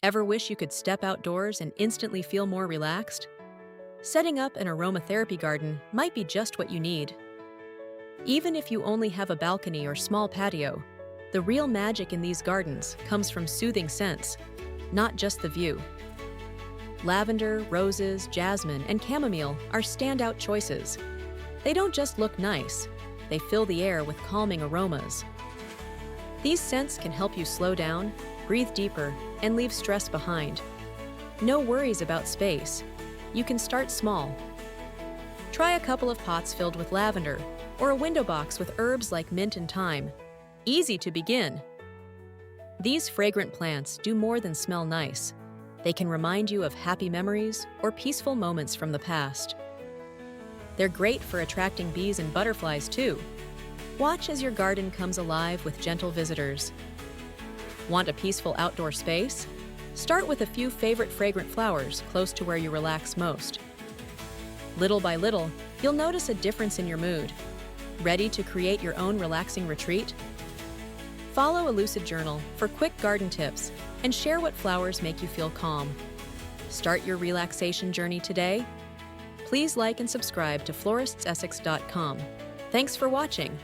Ever wish you could step outdoors and instantly feel more relaxed? Setting up an aromatherapy garden might be just what you need. Even if you only have a balcony or small patio, the real magic in these gardens comes from soothing scents, not just the view. Lavender, roses, jasmine, and chamomile are standout choices. They don't just look nice, they fill the air with calming aromas. These scents can help you slow down, breathe deeper, and leave stress behind. No worries about space. You can start small. Try a couple of pots filled with lavender, or a window box with herbs like mint and thyme. Easy to begin. These fragrant plants do more than smell nice. They can remind you of happy memories or peaceful moments from the past. They're great for attracting bees and butterflies too. Watch as your garden comes alive with gentle visitors. Want a peaceful outdoor space? Start with a few favorite fragrant flowers close to where you relax most. Little by little, you'll notice a difference in your mood. Ready to create your own relaxing retreat? Follow a lucid journal for quick garden tips and share what flowers make you feel calm. Start your relaxation journey today. Please like and subscribe to floristsessex.com. Thanks for watching.